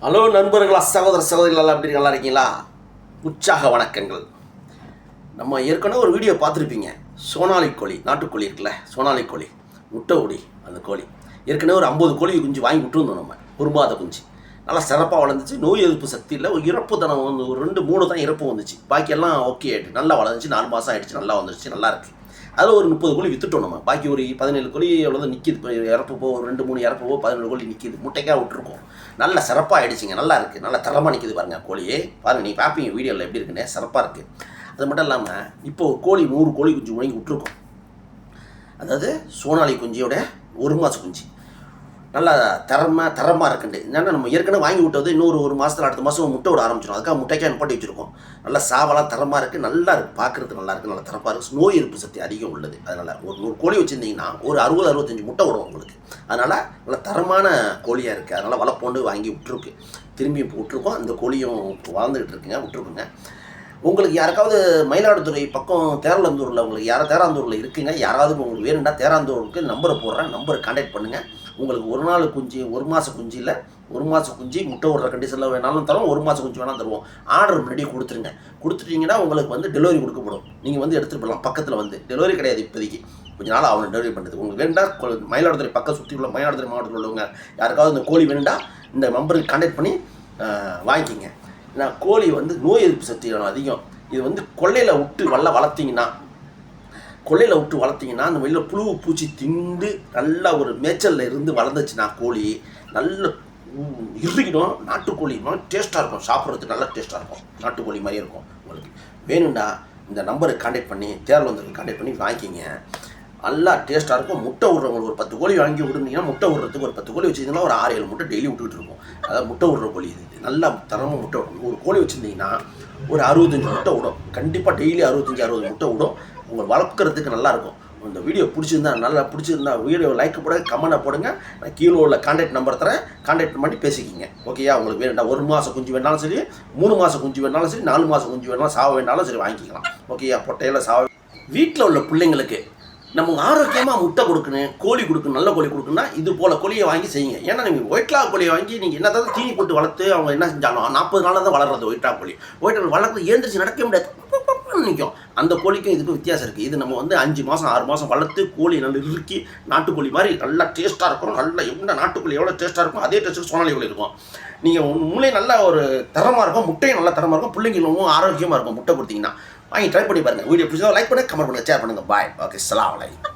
Hello நண்பர்களா, சகோதர சகோதரிகள் எப்படி நல்லா இருக்கீங்களா? உற்சாக வணக்கங்கள். நம்ம ஏற்கனவே ஒரு வீடியோ பார்த்துருப்பீங்க. சோனாலி கோழி, நாட்டுக்கோழி இருக்குல்ல, சோனாலி கோழி, முட்டை கோழி. அந்த கோழி ஏற்கனவே ஒரு 50 கோழி குஞ்சு வாங்கி விட்டுருந்தோம். நம்ம ஒரு மாத குஞ்சு நல்லா சிறப்பாக வளர்ந்துச்சு. நோய் எதிர்ப்பு சக்தி இல்லை, ஒரு இறப்பு தனம் வந்து ஒரு 2-3 தான் இறப்பு வந்துச்சு. பாக்கியெல்லாம் ஓகே ஆகிட்டு நல்லா வளர்ந்துச்சு. 4 மாதம் ஆகிடுச்சு, நல்லா வந்துருச்சு, நல்லா இருக்குது. அதில் ஒரு 30 கோழி விற்றுட்டோம். நம்ம பாக்கி ஒரு 17 கோழி எவ்வளோ நிற்கிது. இப்போ இறப்பு போ ஒரு 2-3 இறப்பு போ 17 கோழி நிற்கிது. முட்டைக்காக விட்டுருக்கோம். நல்லா சிறப்பாக ஆகிடுச்சிங்க. நல்லா இருக்குது, நல்லா தரமாக நிற்கிது பாருங்கள் கோழியே. பாருங்கள், நீங்கள் பார்ப்பீங்க வீடியோவில் எப்படி இருக்குன்னு. சிறப்பாக இருக்குது. அது மட்டும் இல்லாமல் இப்போது கோழி 100 கோழி குஞ்சு வாங்கி விட்டுருக்கோம். அதாவது சோனாலி குஞ்சியோட 1 மாத குஞ்சு நல்லா தரமாக இருக்குண்டு. என்னென்னா நம்ம ஏற்கனவே வாங்கி விட்டது இன்னொரு மாதத்தில் அடுத்த மாதம் முட்டை விட ஆரம்பிச்சிடும். அதுக்காக முட்டைக்காக நிப்பாட்டி வச்சுருக்கோம். நல்லா சாவலாம் தரமாக இருக்குது, நல்லா இருக்குது, பார்க்குறதுக்கு நல்லா இருக்குது, நல்லா தரப்பாக இருக்குது. நோய் எதிர்ப்பு சக்தி அதிகம் உள்ளது. அதனால் ஒரு 100 கோழி வச்சுருந்தீங்கன்னா ஒரு 60-65 முட்டை விடும் உங்களுக்கு. அதனால் நல்லா தரமான கோழியாக இருக்குது. அதனால் வளர்ப்போண்டு வாங்கி விட்டுருக்கு. திரும்பி இப்போ விட்டுருக்கோம். அந்த கோழியும் வளர்ந்துக்கிட்டு இருக்குங்க, விட்டுருக்குங்க. உங்களுக்கு யாருக்காவது மயிலாடுதுறை பக்கம் தேரலாந்தூரில் உங்களுக்கு தேராந்தூரில் இருக்குங்க, யாராவது உங்களுக்கு வேணும்னா தேராந்தூருக்கு நம்பரை போடுறேன், நம்பரை கான்டாக்ட் பண்ணுங்கள். உங்களுக்கு ஒரு நாள் குஞ்சு, 1 மாத குஞ்சு இல்லை, 1 மாத குஞ்சு முட்டை விடுற கண்டிஷனில் வேணாலும் தரோம், 1 மாத குஞ்சு வேணாலும் தருவோம். ஆர்டர் முன்னாடியே கொடுத்துருங்க. கொடுத்துட்டிங்கன்னா உங்களுக்கு வந்து டெலிவரி கொடுக்கப்படும். நீங்கள் வந்து எடுத்துகிட்டு போகலாம். பக்கத்தில் வந்து டெலிவரி கிடையாது இப்போதைக்கு, கொஞ்சம் நாள் அவங்க டெலிவரி பண்ணுறது. உங்களுக்கு வேணுண்டா மயிலாடுதுறை பக்கம் சுற்றி உள்ள மயிலாடுதுறை மாவட்டத்தில் உள்ளவங்க யாருக்காவது இந்த கோழி வேணுண்டா இந்த நம்பருக்கு கான்டாக்ட் பண்ணி வாங்கிக்கிங்க. ஏன்னா கோழி வந்து நோய் எதிர்ப்பு சக்தி அதிகம். இது வந்து கொள்ளையில் விட்டு வளர்த்திங்கன்னா அந்த வெளியில் புழு பூச்சி திண்டு நல்லா ஒரு மேய்ச்சலில் இருந்து வளர்ந்துச்சுன்னா கோழி நல்ல இறுக்கிடும். நாட்டுக்கோழி டேஸ்ட்டாக இருக்கும், சாப்பிட்றதுக்கு நல்லா டேஸ்ட்டாக இருக்கும். நாட்டுக்கோழி மாதிரியே இருக்கும். உங்களுக்கு வேணும்டா இந்த நம்பருக்கு கான்டாக்ட் பண்ணி தேரலாந்தூருக்கு கான்டாக்ட் பண்ணி வாங்கிக்கிங்க. நல்லா டேஸ்ட்டாக இருக்கும். முட்டை விட்றவங்களுக்கு ஒரு 10 கோழி வாங்கி விடுனீங்கன்னா முட்டை விட்றதுக்கு ஒரு 10 கோழி வச்சுருந்தீங்கன்னா ஒரு 6-7 முட்டை டெய்லி விட்டுக்கிட்டு இருக்கும். அதாவது முட்டை விட்ற கோழி இது நல்லா தரமாக முட்டை விடும். ஒரு கோழி வச்சுருந்தீங்கன்னா ஒரு 65 முட்டை விடும். கண்டிப்பாக டெய்லி 65-60 முட்டை விடும். உங்களுக்கு வளர்க்குறதுக்கு நல்லாயிருக்கும். இந்த வீடியோ பிடிச்சிருந்தா வீடியோ லைக் போடுங்க, கமெண்ட்டை போடுங்க. நான் கீழே உள்ள கான்டாக்ட் நம்பர் தரேன், கான்டாக்ட் பண்ணி பேசிக்கிங்க. ஓகேயா? உங்களுக்கு வேணும்டா 1 மாத குஞ்சு வேணாலும் சரி, 3 மாத குஞ்சு வேணாலும் சரி, 4 மாத குஞ்சு வேணாலும் சாவ வேணாலும் சரி வாங்கிக்கலாம். ஓகேயா? பொட்டையில் சாவ வீட்டில் உள்ள பிள்ளைங்களுக்கு நம்ம ஆரோக்கியமாக முட்டை கொடுக்கணும், கோழி கொடுக்கணும், நல்ல கோழி கொடுக்கணும்னா இது போல் கோழியை வாங்கி செய்யுங்க. ஏன்னா நீங்கள் ஒயிட்லா கோழியை வாங்கி நீங்கள் என்ன தான் தீனி போட்டு வளர்த்து அவங்க என்ன செஞ்சாலும் 40 நாளாக தான் வளர்றது. ஒயிட்டா கோழி வளர்க்குறது ஏந்திரிச்சு நடக்க முடியாது, நிற்கும். அந்த கோழிக்கும் இதுக்கும் வித்தியாசம் இருக்குது. இது நம்ம வந்து 5 மாதம் 6 மாதம் வளர்த்து கோழி நல்லா இறுக்கி நாட்டுக்கோழி மாதிரி நல்லா டேஸ்ட்டாக இருக்கும். நல்லா எவ்வளோ நாட்டுக்கோழி எவ்வளோ டேஸ்ட்டாக இருக்கும் அதே டேஸ்ட்டுக்கு சோனாலி கோழி இருக்கும். நீங்கள் உண்மையிலே நல்லா ஒரு தரமாக இருக்கும். முட்டையும் நல்லா தரமாக இருக்கும். பிள்ளைங்களும் ஆரோக்கியமாக இருக்கும். முட்டை கொடுத்தீங்கன்னா வாங்கி ட்ரை பண்ணி பாருங்கள். வீடியோ பிடிச்சா லைக் பண்ணுங்கள், கமெண்ட் பண்ணுங்கள், ஷேர் பண்ணுங்கள். பாய். ஓகே, அஸ்ஸலாமு அலைக்கும்.